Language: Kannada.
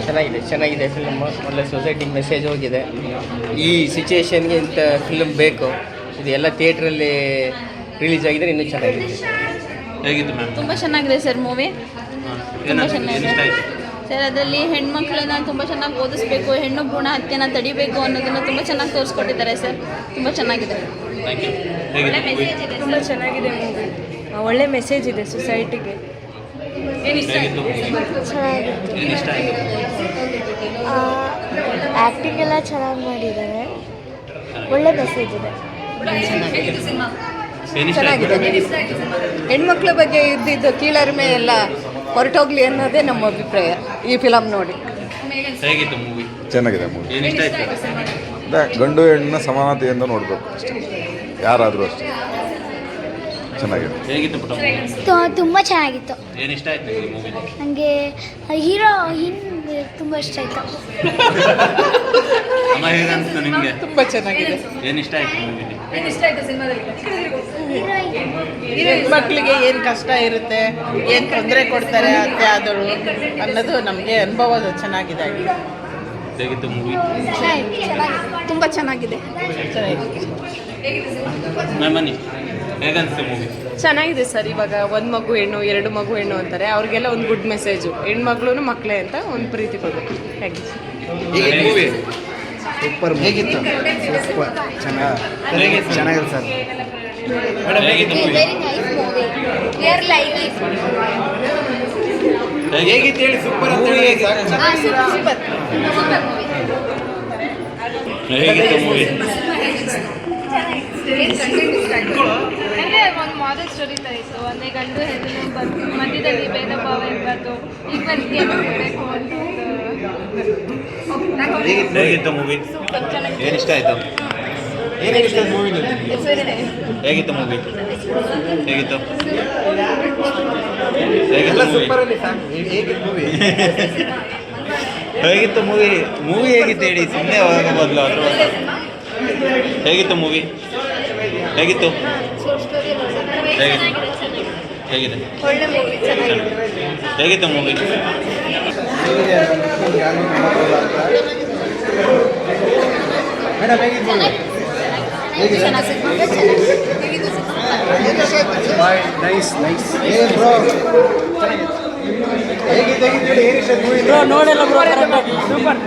ಚೆನ್ನಾಗಿದೆ ಫಿಲ್ಮ್. ಒಳ್ಳೆ ಸೊಸೈಟಿಗೆ ಮೆಸೇಜ್ ಹೋಗಿದೆ. ಈ ಸಿಚುವೇಶನ್ಗೆ ಇಂಥ ಫಿಲ್ಮ್ ಬೇಕು. ಇದು ಎಲ್ಲ ಥಿಯೇಟ್ರಲ್ಲಿ ರಿಲೀಸ್ ಆಗಿದ್ರೆ ಇನ್ನೂ ಚೆನ್ನಾಗಿದೆ. ಹೇಗಿತ್ತು ಮ್ಯಾಮ್? ತುಂಬ ಚೆನ್ನಾಗಿದೆ ಸರ್ ಮೂವಿ. ತುಂಬ ಚೆನ್ನಾಗಿದೆ ಸರ್. ಅದರಲ್ಲಿ ಹೆಣ್ಮಕ್ಳನ್ನ ತುಂಬ ಚೆನ್ನಾಗಿ ಓದಿಸ್ಬೇಕು, ಹೆಣ್ಣು ಭ್ರೂಣ ಹತ್ಯೆನ ತಡಿಬೇಕು ಅನ್ನೋದನ್ನು ತುಂಬ ಚೆನ್ನಾಗಿ ತೋರಿಸ್ಕೊಟ್ಟಿದ್ದಾರೆ ಸರ್. ತುಂಬ ಚೆನ್ನಾಗಿದೆ. ತುಂಬ ಚೆನ್ನಾಗಿದೆ ಮೂವಿ. ಒಳ್ಳೆ ಮೆಸೇಜ್ ಇದೆ ಸೊಸೈಟಿಗೆ. ಆ್ಯಕ್ಟಿಂಗ್ ಎಲ್ಲ ಚೆನ್ನಾಗಿ ಮಾಡಿದ್ದಾರೆ. ಒಳ್ಳೆ ಮೆಸೇಜ್ ಇದೆ. ಚೆನ್ನಾಗಿದೆ. ಹೆಣ್ಮಕ್ಳ ಬಗ್ಗೆ ಇದ್ದಿದ್ದು ಕೀಳರಿಮೆ ಎಲ್ಲ ಹೊರಟೋಗ್ಲಿ ಅನ್ನೋದೇ ನಮ್ಮ ಅಭಿಪ್ರಾಯ ಈ ಫಿಲಮ್ ನೋಡಿ. ಚೆನ್ನಾಗಿದೆ ಮೂವಿ. ಗಂಡು ಹೆಣ್ಣಿನ ಸಮಾನತೆಯಿಂದ ನೋಡಬೇಕು ಅಷ್ಟೇ, ಯಾರಾದರೂ ಅಷ್ಟೇ. ಚೆನ್ನಾಗಿದೆ. ತುಂಬ ಚೆನ್ನಾಗಿತ್ತು. ನನಗೆ ಹೀರೋ ತುಂಬ ಇಷ್ಟ ಆಯಿತು. ತುಂಬ ಚೆನ್ನಾಗಿದೆ. ಮಕ್ಕಳಿಗೆ ಏನು ಕಷ್ಟ ಇರುತ್ತೆ, ಏನು ತೊಂದರೆ ಕೊಡ್ತಾರೆ ಅತ್ತೆ ಆದಳು ಅನ್ನೋದು ನಮಗೆ ಅನುಭವ ಚೆನ್ನಾಗಿದೆ. ತುಂಬ ಚೆನ್ನಾಗಿದೆ. ಚೆನ್ನಾಗಿದೆ ಸರ್. ಇವಾಗ ಒಂದು ಮಗು ಹೆಣ್ಣು, 2 ಮಗು ಹೆಣ್ಣು ಅಂತಾರೆ. ಅವ್ರಿಗೆಲ್ಲ ಒಂದು ಗುಡ್ ಮೆಸೇಜು. ಹೆಣ್ಮಕ್ಳು ಮಕ್ಕಳೇ ಅಂತ ಒಂದು ಪ್ರೀತಿ ಕೊಡಬೇಕು. Thank you. ಸೂಪರ್. ಹೇಗಿತ್ತು? ಸೂಪರ್. ಚೆನ್ನಾಗಿದೆ ಸರ್. ಹೇಗಿತ್ತು ಹೇಳಿ? ಸೂಪರ್ ಅಂತ ಹೇಳಿ. ಹೇಗಿತ್ತು ಮೂವಿ? ಅಂದರೆ ಒಂದು ಮಾರಲ್ ಸ್ಟೋರಿ ಥರ ಇತ್ತು. ಅಂದರೆ ಗಂಡು ಹೆಣ್ಣು ಮಧ್ಯದಲ್ಲಿ ಭೇದ ಭಾವ ಇರಬಾರ್ದು, ಈಕ್ವಾಲಿಟಿ ಆಗಬೇಕು ಅಂತ. ಹೇಗಿತ್ತು ಮೂವಿ? ಏನು ಇಷ್ಟ ಆಯಿತು? ಹೇಗಿತ್ತು ಮೂವಿ? ಹೇಗಿತ್ತು ಹೇಗಿತ್ತು ಮೂವಿ? ಮೂವಿ ಹೇಗಿತ್ತು ಹೇಳಿ, ಸುಮ್ಮನೆ ಹೋಗೋ ಬದಲು ಅದ್ರ ಹೇಗಿತ್ತು ಮೂವಿ? ಹೇಗಿತ್ತು? ಹೇಗಿದೆ? ಹೇಗಿತ್ತು ಮೂವಿ? ನೋಡಲ್ಲ. ಸೂಪರ್.